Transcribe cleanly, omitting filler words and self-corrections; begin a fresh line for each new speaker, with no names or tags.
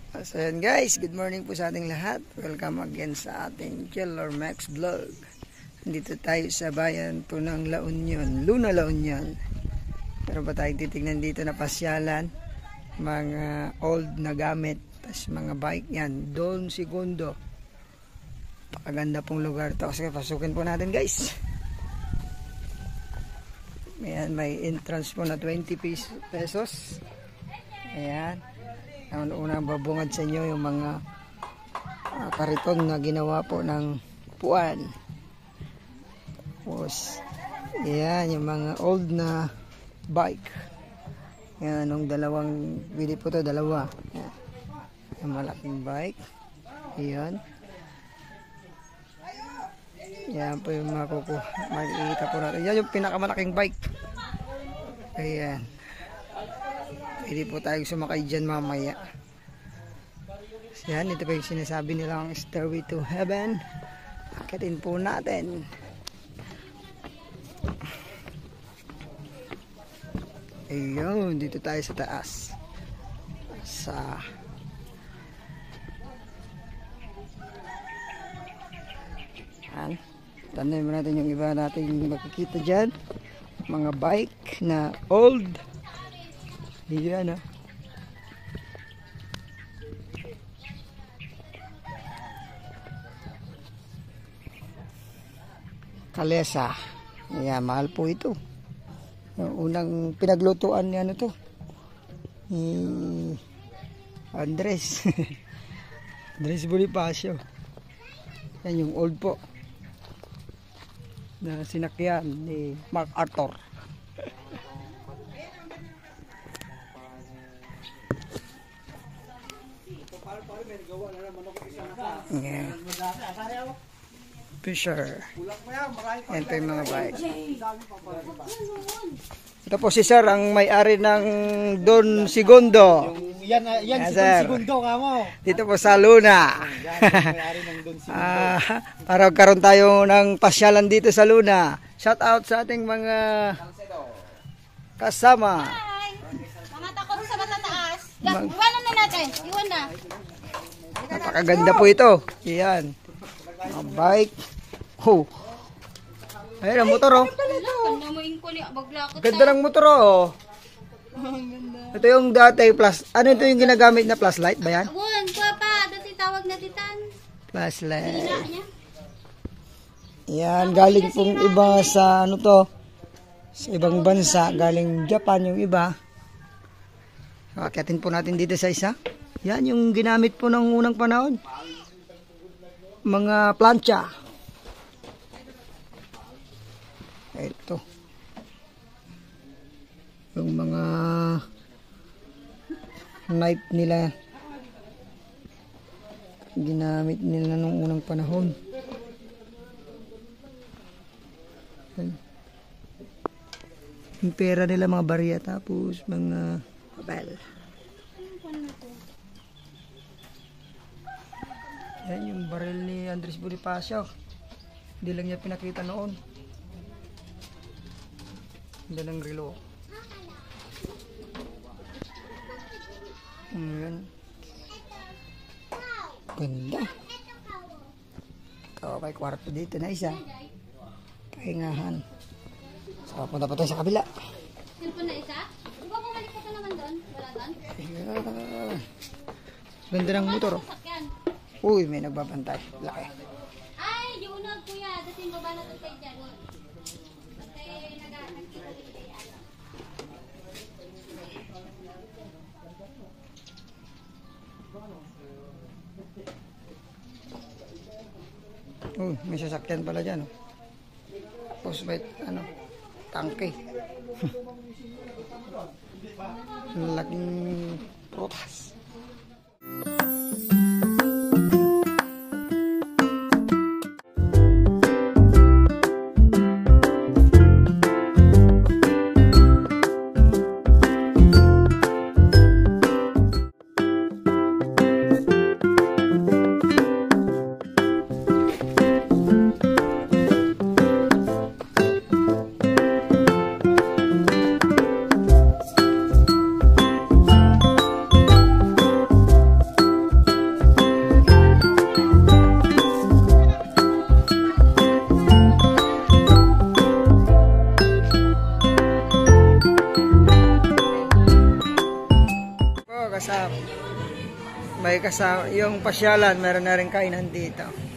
So yan guys, good morning po sa ating lahat. Welcome again sa ating Killer Max Vlog. Nandito tayo sa bayan po ng La Union, Luna La Union. Pero ba tayong titignan dito na pasyalan, mga old na gamit, tas mga bike yan, Don Segundo. Pakaganda pong lugar to. Sige, pasukin po natin guys. Ayan, may entrance po na 20 pesos. Ayan. Ang unang babungad sa inyo yung mga kariton na ginawa po ng puan. Tapos, yan, yung mga old na bike. Yan, yung dalawang, bili po to, dalawa. Yan. Yung malaking bike. Yan. Yan po yung makikita po natin. Yan yung pinakamalaking bike. Ayan. Pwede po tayong sumakay dyan mamaya. Yan, ito pa yung sinasabi nilang Stairway to Heaven. Akitin po natin. Ayun, dito tayo sa taas. Yan. Tandaan mo natin yung iba natin makikita dyan. Mga bike na old. Yan ah. Kalesa. Ayan, mahal po ito. Yung unang pinaglutuan niya ano to. Andres. Andres Bonifacio. Yan yung old po. Na sinakyan ni MacArthur. Yeah. Fisher. Yan po yung mga bike. Ito po si Sir ang may-ari ng Don Segundo.
Yan si Don Segundo kamo.
Dito po sa Luna. Para karon tayo ng pasyalan dito sa Luna. Shout out sa ating mga kasama.
Hi! Mga takot sa matataas. Iwanan na natin. Iwan na.
Napakaganda po ito. Yan. Mga bike. Oh. Ayun ang motor oh. Ganda ng motor oh. Ito yung dati plus. Ano ito yung ginagamit na flashlight ba yan?
Awan, papa. Dati tawag na titan.
Flashlight. Yan, galing pong iba sa ano to. Sa ibang bansa. Galing Japan yung iba. Akitin po natin dito sa isa. Yan yung ginamit po ng unang panahon. Mga plancha. Ito. Yung mga knife nila. Ginamit nila nung unang panahon. Yung pera nila mga barya tapos mga papel. Yan yung baril ni Andres Bonifacio. Hindi lang niya pinakita noon. Hindi lang relo. Ayan. Ganda. Ikaw may kwarto dito na isa. Pahingahan. So, punta pa tayo sa kabila.
Silpon na isa? Di ba bumalik ka naman doon? Wala doon?
Ayan. Ganda ng motor oh. Uy, may nagbabantay. Laki.
Ay, yung unag kuya. Dati yung baba na ito tayo dyan. Bantay nagkikita dito tayo.
Uy, may sasakyan pala dyan oh. Tapos may ano, tangke. Laking prutas. May kasama, yung pasyalan, meron na rin kainan dito.